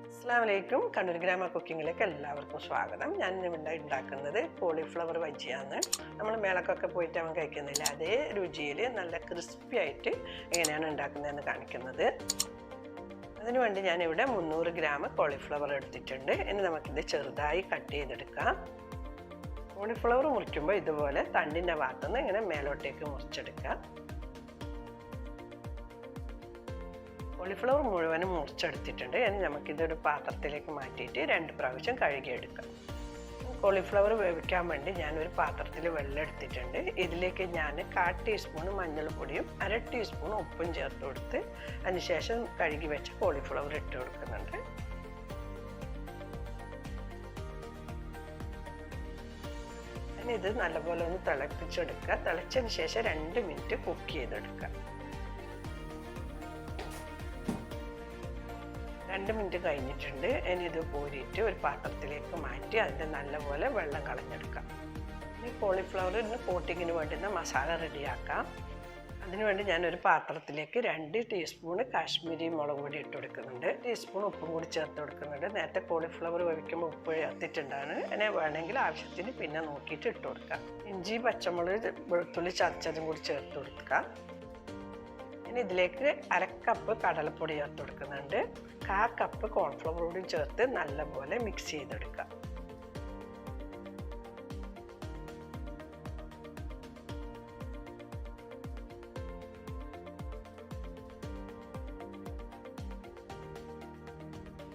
അസ്സലാമലൈക്കും. കണ്ണൂർ ഗ്രാമ കുക്കിങ്ങിലേക്ക് എല്ലാവർക്കും സ്വാഗതം. ഞാൻ ഇവിടെ ഉണ്ടാക്കുന്നത് കോളിഫ്ലവർ ബജിയാണ്. നമ്മൾ മേളക്കൊക്കെ പോയിട്ട് അവൻ കഴിക്കുന്നില്ല, അതേ രുചിയിൽ നല്ല ക്രിസ്പി ആയിട്ട് എങ്ങനെയാണ് ഉണ്ടാക്കുന്നതെന്ന് കാണിക്കുന്നത്. അതിനുവേണ്ടി ഞാനിവിടെ 300 ഗ്രാം കോളിഫ്ലവർ എടുത്തിട്ടുണ്ട്. ഇനി നമുക്കിത് ചെറുതായി കട്ട് ചെയ്തെടുക്കാം. കോളിഫ്ലവർ മുറിക്കുമ്പോൾ ഇതുപോലെ തണ്ടിൻ്റെ ഭാഗത്തുനിന്ന് ഇങ്ങനെ മേലോട്ടേക്ക് മുറിച്ചെടുക്കാം. കോളിഫ്ലവർ മുഴുവനും മുറിച്ചെടുത്തിട്ടുണ്ട്. ഇനി നമുക്കിതൊരു പാത്രത്തിലേക്ക് മാറ്റിയിട്ട് 2 പ്രാവശ്യം കഴുകിയെടുക്കാം. കോളിഫ്ലവർ വേവിക്കാൻ വേണ്ടി ഞാനൊരു പാത്രത്തിൽ വെള്ളം എടുത്തിട്ടുണ്ട്. ഇതിലേക്ക് ഞാൻ 1/4 ടീസ്പൂൺ മഞ്ഞൾപ്പൊടിയും 1/2 ടീസ്പൂൺ ഉപ്പും ചേർത്ത് കൊടുത്ത് അതിനുശേഷം കഴുകി വെച്ച കോളിഫ്ലവർ ഇട്ട് കൊടുക്കുന്നുണ്ട്. ഇനി ഇത് നല്ലപോലെ ഒന്ന് തിളപ്പിച്ചെടുക്കുക. തിളച്ചതിന് ശേഷം 2 മിനിറ്റ് കുക്ക് ചെയ്തെടുക്കുക. 2 മിനിറ്റ് കഴിഞ്ഞിട്ടുണ്ട്. ഇനി ഇത് കോരിയിട്ട് ഒരു പാത്രത്തിലേക്ക് മാറ്റി അതിൻ്റെ നല്ലപോലെ വെള്ളം കളഞ്ഞെടുക്കാം. ഇനി കോളിഫ്ലവറിന് കോട്ടിങ്ങിന് വേണ്ടുന്ന മസാല റെഡിയാക്കാം. അതിനുവേണ്ടി ഞാനൊരു പാത്രത്തിലേക്ക് 2 ടീസ്പൂൺ കാശ്മീരി മുളക് പൊടി ഇട്ട് കൊടുക്കുന്നുണ്ട്. ടീസ്പൂൺ ഉപ്പും കൂടി ചേർത്ത് കൊടുക്കുന്നുണ്ട്. നേരത്തെ കോളിഫ്ലവർ വേവിക്കുമ്പോൾ ഉപ്പ് ചേർത്തിട്ടുണ്ടാണ്. അതിനെ വേണമെങ്കിൽ ആവശ്യത്തിന് പിന്നെ നോക്കിയിട്ട് ഇട്ട് കൊടുക്കാം. ഇഞ്ചി, പച്ചമുളക്, വെളുത്തുള്ളി ചതച്ചതും കൂടി ചേർത്ത് കൊടുക്കാം. ഇനി ഇതിലേക്ക് 1/2 കപ്പ് കടലപ്പൊടി ചേർത്ത് കൊടുക്കുന്നുണ്ട്. 1/4 കപ്പ് കോൺഫ്ലവർ കൂടി ചേർത്ത് നല്ലപോലെ മിക്സ് ചെയ്തെടുക്കാം.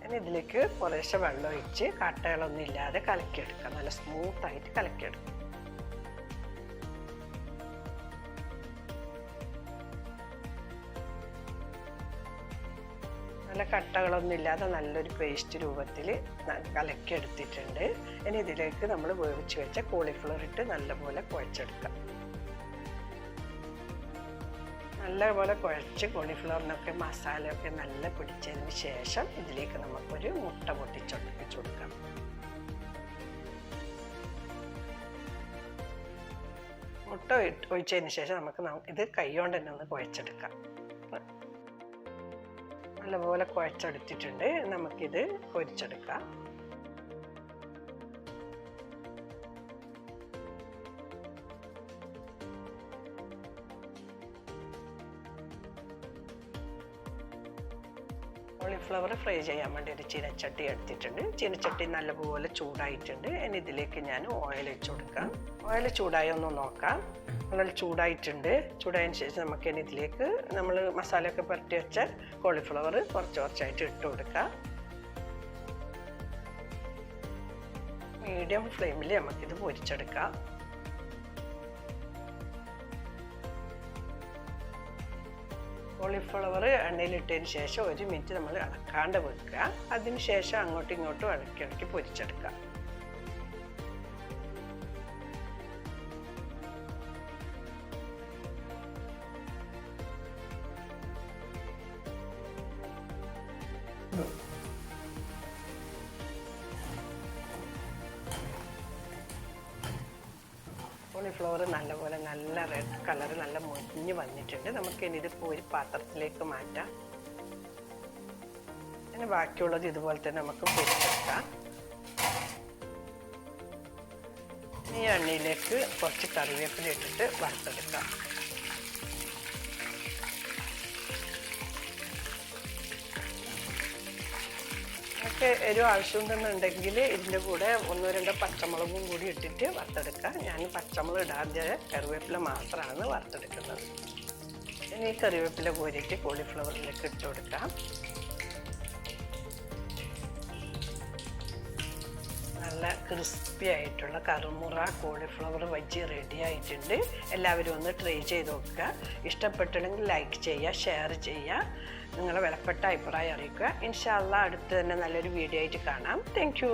ഇനി ഇതിലേക്ക് കുറേശ്ശെ വെള്ളം ഒഴിച്ച് കട്ടകളൊന്നും ഇല്ലാതെ കലക്കിയെടുക്കാം. നല്ല സ്മൂത്തായിട്ട് കലക്കിയെടുക്കാം. നല്ല കട്ടകളൊന്നും ഇല്ലാതെ നല്ലൊരു പേസ്റ്റ് രൂപത്തിൽ കലക്കിയെടുത്തിട്ടുണ്ട്. ഇനി ഇതിലേക്ക് നമ്മൾ വേവിച്ച് വെച്ച കോളിഫ്ലവർ ഇട്ട് നല്ലപോലെ കുഴച്ചെടുക്കാം. നല്ലപോലെ കുഴച്ച് കോളിഫ്ലവറിനൊക്കെ മസാലയൊക്കെ നല്ല പിടിച്ചതിന് ശേഷം ഇതിലേക്ക് നമുക്കൊരു മുട്ട പൊട്ടിച്ചൊട്ടിപ്പിച്ച് കൊടുക്കാം. മുട്ട ഒഴിച്ചതിന് ശേഷം നമുക്ക് ഇത് കൈകൊണ്ട് തന്നെ ഒന്ന് കുഴച്ചെടുക്കാം. നല്ലപോലെ കുഴച്ചെടുത്തിട്ടുണ്ട്. നമുക്കിത് പൊരിച്ചെടുക്കാം. കോളിഫ്ലവർ ഫ്രൈ ചെയ്യാൻ വേണ്ടി ഒരു ചീനച്ചട്ടി എടുത്തിട്ടുണ്ട്. ചീനച്ചട്ടി നല്ലപോലെ ചൂടായിട്ടുണ്ട്. ഇനി ഇതിലേക്ക് ഞാൻ ഓയിൽ വെച്ച് കൊടുക്കാം. ഓയിൽ ചൂടായി ഒന്ന് നോക്കാം. നല്ല ചൂടായിട്ടുണ്ട്. ചൂടായതിന് ശേഷം നമുക്ക് ഇനി ഇതിലേക്ക് നമ്മൾ മസാലയൊക്കെ പുരട്ടി വെച്ച കോളിഫ്ലവർ കുറച്ച് കുറച്ചായിട്ട് ഇട്ട് കൊടുക്കാം. മീഡിയം ഫ്ലെയിമിൽ നമുക്കിത് പൊരിച്ചെടുക്കാം. കോളിഫ്ലവർ എണ്ണയിലിട്ടതിന് ശേഷം 1 മിനിറ്റ് നമ്മൾ ഇളക്കാണ്ട് വെക്കുക. അതിന് ശേഷം അങ്ങോട്ടും ഇങ്ങോട്ടും ഇളക്കി പൊരിച്ചെടുക്കാം. കോളിഫ്ലവർ നല്ലപോലെ നല്ല റെഡ് കളർ നല്ല മുരിഞ്ഞ് വന്നിട്ടുണ്ട്. നമുക്കിനി ഇത് ഒരു പാത്രത്തിലേക്ക് മാറ്റാം. പിന്നെ ബാക്കിയുള്ളത് ഇതുപോലെ തന്നെ നമുക്ക് പൊരിച്ചെടുക്കാം. ഈ എണ്ണയിലേക്ക് കുറച്ച് കറിവേപ്പില ഇട്ടിട്ട് വറുത്തെടുക്കാം. ഒക്കെ എരിവ് ആവശ്യമുണ്ടെന്നുണ്ടെങ്കിൽ ഇതിൻ്റെ കൂടെ 1-2 പച്ചമുളകും കൂടി ഇട്ടിട്ട് വറുത്തെടുക്കാം. ഞാൻ പച്ചമുളക് ഇടാതെ കറിവേപ്പില മാത്രമാണ് വറുത്തെടുക്കുന്നത്. ഇനി ഈ കറിവേപ്പില കോരിയിട്ട് കോളിഫ്ലവറിലേക്ക് ഇട്ട് കൊടുക്കാം. നല്ല ക്രിസ്പി ആയിട്ടുള്ള കറുമുറ കോളിഫ്ലവർ ബജി റെഡി ആയിട്ടുണ്ട്. എല്ലാവരും ഒന്ന് ട്രൈ ചെയ്ത് നോക്കുക. ഇഷ്ടപ്പെട്ടില്ലെങ്കിൽ ലൈക്ക് ചെയ്യുക, ഷെയർ ചെയ്യുക, നിങ്ങളെ വിലപ്പെട്ട അഭിപ്രായം അറിയിക്കുക. ഇൻഷാ അല്ലാഹ് അടുത്ത് തന്നെ നല്ലൊരു വീഡിയോ ആയിട്ട് കാണാം. Thank you.